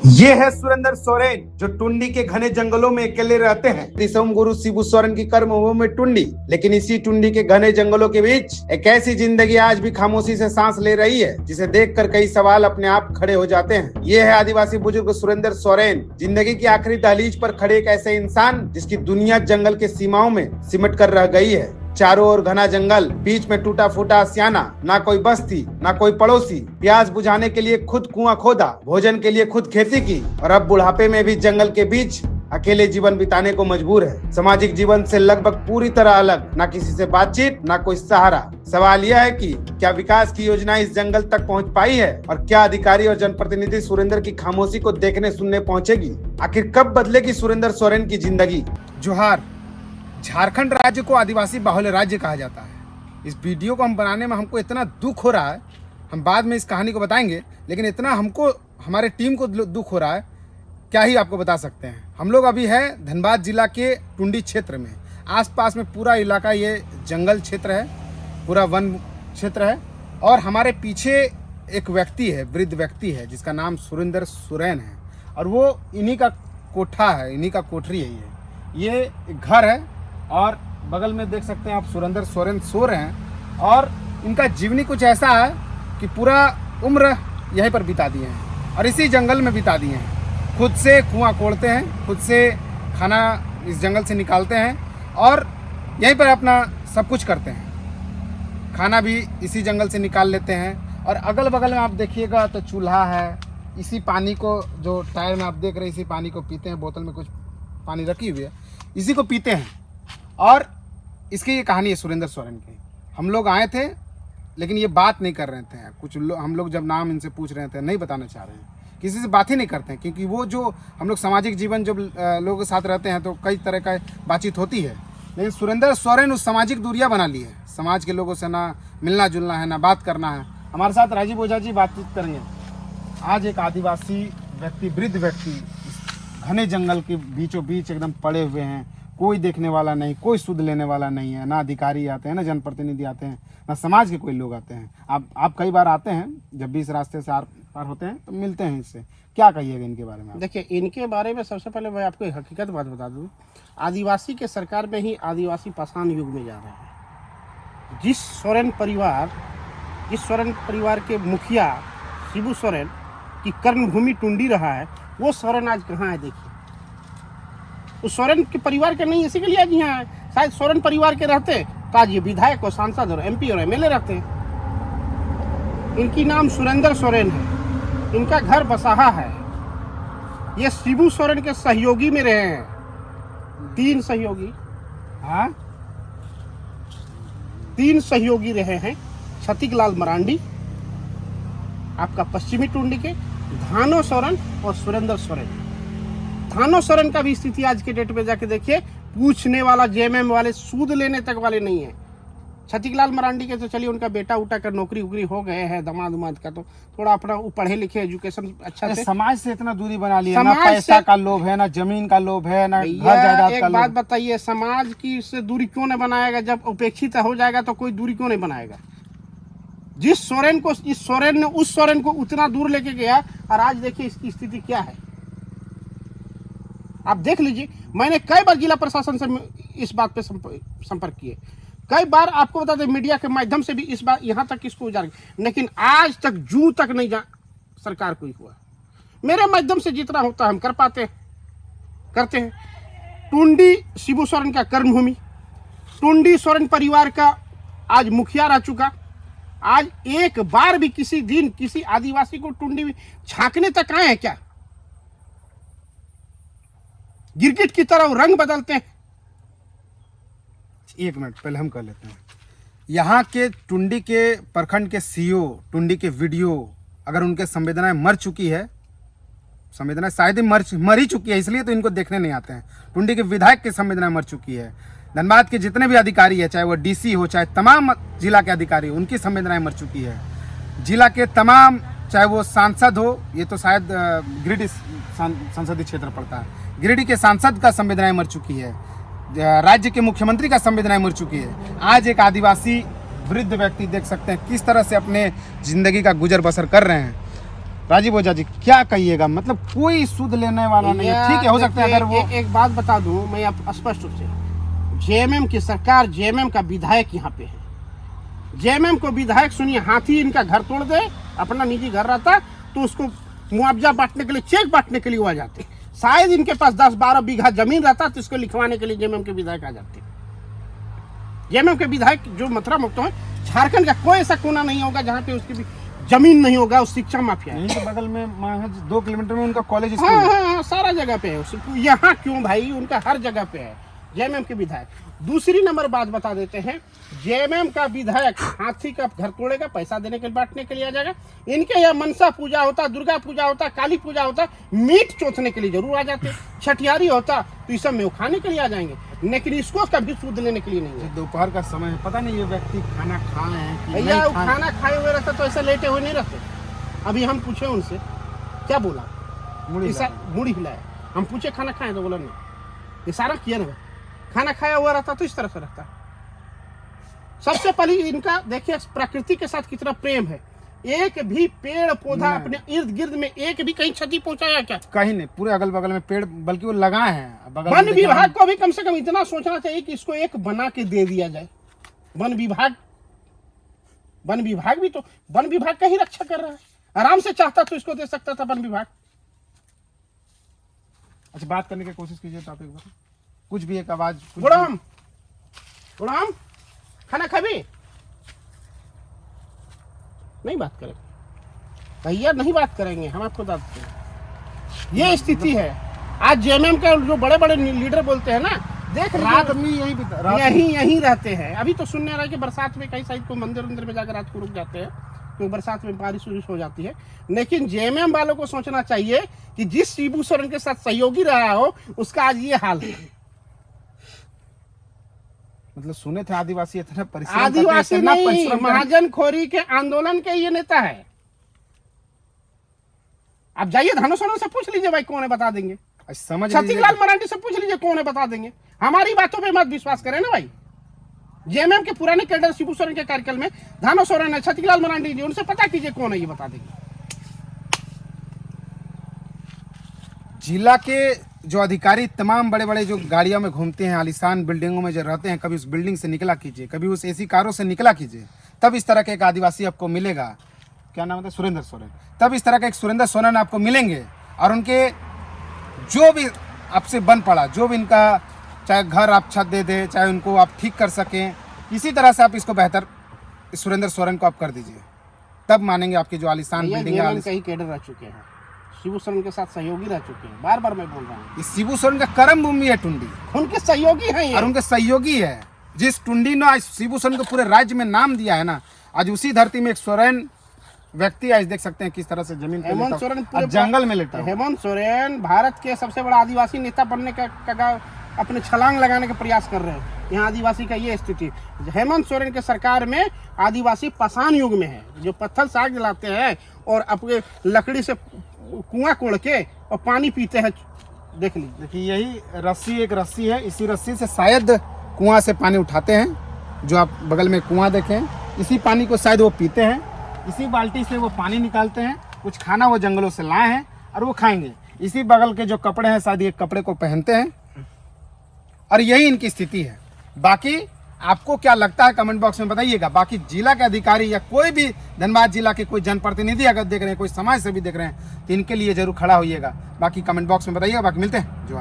ये है सुरेंद्र सोरेन जो टुंडी के घने जंगलों में अकेले रहते हैं। ऋषभ गुरु शिबू सोरेन की कर्मभूमि में टुंडी, लेकिन इसी टुंडी के घने जंगलों के बीच एक ऐसी जिंदगी आज भी खामोशी से सांस ले रही है जिसे देखकर कई सवाल अपने आप खड़े हो जाते हैं। ये है आदिवासी बुजुर्ग सुरेंद्र सोरेन, जिंदगी की आखिरी दहलीज पर खड़े एक ऐसे इंसान जिसकी दुनिया जंगल के सीमाओं में सिमट कर रह गई है। चारों ओर घना जंगल, बीच में टूटा फूटा आशियाना, ना कोई बस्ती ना कोई पड़ोसी। प्यास बुझाने के लिए खुद कुआं खोदा, भोजन के लिए खुद खेती की और अब बुढ़ापे में भी जंगल के बीच अकेले जीवन बिताने को मजबूर है। सामाजिक जीवन से लगभग पूरी तरह अलग, ना किसी से बातचीत ना कोई सहारा। सवाल यह है कि क्या विकास की योजना इस जंगल तक पहुंच पाई है और क्या अधिकारी और जनप्रतिनिधि सुरेंद्र की खामोशी को देखने सुनने पहुंचेगी। आखिर कब बदलेगी सुरेंद्र सोरेन की जिंदगी। जोहार। झारखंड राज्य को आदिवासी बाहुल्य राज्य कहा जाता है। इस वीडियो को हम बनाने में हमको इतना दुख हो रहा है, हम बाद में इस कहानी को बताएंगे, लेकिन इतना हमको हमारे टीम को दुख हो रहा है, क्या ही आपको बता सकते हैं। हम लोग अभी है धनबाद जिला के टुंडी क्षेत्र में। आसपास में पूरा इलाका ये जंगल क्षेत्र है, पूरा वन क्षेत्र है और हमारे पीछे एक व्यक्ति है, वृद्ध व्यक्ति है जिसका नाम सुरेंद्र सोरेन है और वो इन्हीं का कोठा है, इन्हीं का कोठरी है। ये एक घर है और बगल में देख सकते हैं आप सुरेंद्र सोरेन सो रहे हैं और इनका जीवनी कुछ ऐसा है कि पूरा उम्र यहीं पर बिता दिए हैं और इसी जंगल में बिता दिए हैं। खुद से कुआं कोड़ते हैं, खुद से खाना इस जंगल से निकालते हैं और यहीं पर अपना सब कुछ करते हैं। खाना भी इसी जंगल से निकाल लेते हैं और अगल बगल में आप देखिएगा तो चूल्हा है। इसी पानी को जो टायर में आप देख रहे हैं, इसी पानी को पीते हैं। बोतल में कुछ पानी रखी हुई है, इसी को पीते हैं। और इसकी ये कहानी है सुरेंद्र सोरेन की। हम लोग आए थे लेकिन ये बात नहीं कर रहे थे। हम लोग जब नाम इनसे पूछ रहे थे, नहीं बताना चाह रहे हैं, किसी से बात ही नहीं करते हैं, क्योंकि वो जो हम लोग सामाजिक जीवन जब लोगों के साथ रहते हैं तो कई तरह का बातचीत होती है। लेकिन सुरेंद्र सोरेन उस सामाजिक दूरियाँ बना ली है। समाज के लोगों से ना मिलना जुलना है, ना बात करना है। हमारे साथ राजीव ओझा जी बातचीत करेंगे। आज एक आदिवासी व्यक्ति, वृद्ध व्यक्ति घने जंगल के बीचों बीच एकदम पड़े हुए हैं। कोई देखने वाला नहीं, कोई सुध लेने वाला नहीं है। ना अधिकारी आते हैं, ना जनप्रतिनिधि आते हैं, ना समाज के कोई लोग आते हैं। आप कई बार आते हैं, जब भी इस रास्ते से आर पार होते हैं तो मिलते हैं इससे। क्या कहिएगा इनके बारे में? देखिए, इनके बारे में सबसे पहले मैं आपको एक हकीकत बात बता दूं। आदिवासी के सरकार में ही आदिवासी पाषाण युग में जा रहे हैं। जिस सोरेन परिवार के मुखिया शिबू सोरेन की कर्मभूमि टुंडी रहा है, वो सोरेन आज कहाँ है? देखिए, उस सोरेन के परिवार के नहीं, इसी के लिए आज यहाँ है। शायद सोरेन परिवार के रहते तो आज ये विधायक और सांसद और MP और MLA रहते हैं। इनकी नाम सुरेंद्र सोरेन है, इनका घर बसाहा है। ये शिबू सोरेन के सहयोगी में रहे हैं। 3 सहयोगी, हाँ 3 सहयोगी रहे हैं। छतिकलाल मरांडी आपका पश्चिमी टुंडी के, धानो सोरेन और सुरेंद्र सोरेन। धानो सोरेन का भी स्थिति आज के डेट में जाके देखिए, पूछने वाला JMM वाले, सूद लेने तक वाले नहीं है। छतिकलाल मरांडी के तो चलिए उनका बेटा उटा कर नौकरी उकरी हो गए हैं, दमाद उमाद का, तो थोड़ा अपना पढ़े लिखे एजुकेशन अच्छा से। समाज से इतना दूरी बना लिया, ना पैसा का लोभ है, ना जमीन का लोभ है, ना घर जायदाद का लोभ। एक बात बताइए, समाज की से दूरी क्यों नहीं बनाएगा? जब उपेक्षित हो जाएगा तो कोई दूरी क्यों नहीं बनाएगा? जिस सोरेन को, इस सोरेन ने उस सोरेन को उतना दूर लेके गया और आज देखिए इसकी स्थिति क्या है। आप देख लीजिए, मैंने कई बार जिला प्रशासन से इस बात पे संपर्क किए, कई बार आपको बता दें मीडिया के माध्यम से भी इस बात यहाँ तक इसको उजागर, लेकिन आज तक जू तक नहीं सरकार कोई हुआ। मेरे माध्यम से जितना होता है हम करते हैं। टुंडी शिबू सोरेन का कर्मभूमि, टुंडी सोरेन परिवार का आज मुखिया रह चुका। आज एक बार भी किसी दिन किसी आदिवासी को टुंडी में झांकने तक आए हैं क्या? गिरगिट की तरह वो रंग बदलते हैं। एक मिनट पहले हम कर लेते हैं। यहाँ के टुंडी के प्रखंड के CO, टुंडी के वीडियो, अगर उनके संवेदनाएं मर चुकी है, संवेदनाएं शायद ही मर ही चुकी है, इसलिए तो इनको देखने नहीं आते हैं। टुंडी के विधायक की संवेदनाएं मर चुकी है। धनबाद के जितने भी अधिकारी है, चाहे वो DC हो, चाहे तमाम जिला के अधिकारी, उनकी संवेदनाएं मर चुकी है। जिला के तमाम, चाहे वो सांसद हो, ये तो शायद गिरिडीह संसदीय क्षेत्र पड़ता है, गिरिडीह के सांसद का संवेदनाएं मर चुकी है। राज्य के मुख्यमंत्री का संवेदनाएं मर चुकी है। आज एक आदिवासी वृद्ध व्यक्ति देख सकते हैं किस तरह से अपने जिंदगी का गुजर बसर कर रहे हैं। राजीव ओझा जी क्या कहिएगा, मतलब कोई सुध लेने वाला नहीं है। ठीक है, हो सकता है अगर वो एक बात बता दूं मैं आप स्पष्ट रूप से, जेएमएम की सरकार, जेएमएम का विधायक यहाँ पे है। जेएमएम को विधायक सुनिए, हाथी इनका घर तोड़ दे, अपना निजी घर रहता तो उसको मुआवजा बांटने के लिए, चेक बांटने के लिए वो आ जाते। शायद इनके पास 10-12 बीघा जमीन रहता तो इसको लिखवाने के लिए जेएमएम के विधायक आ जाते। जेएमएम के विधायक जो मथुरा मुक्त है, झारखंड का कोई ऐसा कोना नहीं होगा जहाँ पे उसकी भी जमीन नहीं होगा। उस शिक्षा माफिया है। यहीं के बगल में महज 2 किलोमीटर में उनका कॉलेज हाँ हाँ हाँ, सारा जगह पे है। यहाँ क्यों भाई, उनका हर जगह पे है जेएमएम के विधायक। दूसरी नंबर बात बता देते हैं, जेएमएम का विधायक हाथी का घर तोड़ेगा, पैसा देने के लिए, बांटने के लिए आ जाएगा। इनके यहाँ मनसा पूजा होता, दुर्गा पूजा होता, काली पूजा होता, मीट चोथने के लिए जरूर आ जाते। छठियारी होता तो इस सब में वो खाने के लिए आ जाएंगे, लेकिन इसको कभी सूद लेने के लिए नहीं है। दोपहर का समय है, पता नहीं ये व्यक्ति खाना खाए हैं कि भैया नहीं वो खाए। खाना खाए हुए रहता तो ऐसे लेटे हुए नहीं रहते। अभी हम पूछे उनसे, क्या बोला, मुड़ी हिलाया। हम पूछे खाना खाए तो बोला नहीं, इशारा किया ना, खाना खाया हुआ रहता तो इस तरह से रहता। सबसे पहले इनका देखिए प्रकृति के साथ कितना प्रेम है। एक भी पेड़ पौधा अपने इर्द गिर्द में एक भी कहीं क्षति पहुंचाया क्या? कहीं नहीं, पूरे अगल बगल में पेड़, बल्कि वो लगाए हैं। वन विभाग को भी कम से कम इतना सोचना चाहिए कि इसको एक बना के दे दिया जाए। वन विभाग भी तो वन विभाग का ही रक्षा कर रहा है। आराम से चाहता तो इसको दे सकता था वन विभाग। अच्छा, बात करने की कोशिश कीजिए टॉपिक पर, कुछ भी एक आवाज। गुलाम खाना खाबी नहीं, बात करें भैया, नहीं बात करेंगे हम, आपको बताते हैं ये स्थिति है। आज जेएमएम का जो बड़े बड़े लीडर बोलते हैं ना, देख रात में यहीं रहते हैं। अभी तो सुनने रहा कि बरसात में कहीं साइड को मंदिर में जाकर रात को रुक जाते हैं, तो बरसात में बारिश हो जाती है। लेकिन जेएमएम वालों को सोचना चाहिए कि जिस शिबू सोरेन के साथ सहयोगी रहा हो उसका आज ये हाल है। मतलब सुने थे आदिवासी इतना परिश्रम, आदिवासी नहीं, महाजन खोरी के आंदोलन के ये नेता है। आप जाइए धानो सोरेन से पूछ लीजिए भाई, कौन है बता देंगे। छत्तीसलाल मरांडी से पूछ लीजिए, कौन है बता देंगे। हमारी बातों पे मत विश्वास करें ना भाई। जेएमएम के पुराने कैडर शिबू सोरेन के कार्यकाल में धानो सोरेन है, छत्तीसलाल मरांडी जी, उनसे पता कीजिए कौन है, ये बता देंगे। जिला के जो अधिकारी तमाम बड़े बड़े जो गाड़ियों में घूमते हैं, आलीशान बिल्डिंगों में जो रहते हैं, कभी उस बिल्डिंग से निकला कीजिए, कभी उस एसी कारों से निकला कीजिए, तब इस तरह के एक आदिवासी आपको मिलेगा। क्या नाम है? सुरेंद्र सोरेन। तब इस तरह का एक सुरेंद्र सोरेन आपको मिलेंगे, और उनके जो भी आपसे बन पड़ा, जो भी इनका, चाहे घर आप छत दे दे, चाहे उनको आप ठीक कर सकें, इसी तरह से आप इसको बेहतर सुरेंद्र सोरेन को आप कर दीजिए, तब मानेंगे आपकी जो आलीशान बिल्डिंग है। कई कैडर रह चुके हैं, शिबू सोरेन के साथ सहयोगी रह चुके हैं। बार बार मैं बोल रहा हूँ, इस शिबू सोरेन का कर्म भूमि है टुंडी, उनके सहयोगी हैं और उनके सहयोगी है। जिस टुंडी ने आज शिबू सोरेन को पूरे राज्य में नाम दिया है ना, आज उसी धरती में एक सोरेन व्यक्ति आज देख सकते हैं किस तरह से जमीन हेमंत सोरेन पूरे जंगल में लेटा है। हेमंत सोरेन भारत के सबसे बड़ा आदिवासी नेता बनने का अपने छलांग लगाने का प्रयास कर रहे हैं। यहाँ आदिवासी का ये स्थिति, हेमंत सोरेन के सरकार में आदिवासी पाषाण युग में है, जो पत्थर से आग जलाते हैं और अपने लकड़ी से कुआं कोड़ के और पानी पीते हैं। देख लीजिए, देखिए यही रस्सी, एक रस्सी है, इसी रस्सी से शायद कुआं से पानी उठाते हैं। जो आप बगल में कुआं देखें, इसी पानी को शायद वो पीते हैं, इसी बाल्टी से वो पानी निकालते हैं। कुछ खाना वो जंगलों से लाए हैं और वो खाएंगे। इसी बगल के जो कपड़े हैं, शायद ये कपड़े को पहनते हैं, और यही इनकी स्थिति है। बाकी आपको क्या लगता है कमेंट बॉक्स में बताइएगा। बाकी जिला के अधिकारी या कोई भी धनबाद जिला के कोई जनप्रतिनिधि अगर देख रहे हैं, कोई समाज सेवी देख रहे हैं, तो इनके लिए जरूर खड़ा होइएगा। बाकी कमेंट बॉक्स में बताइएगा। बाकी मिलते हैं जो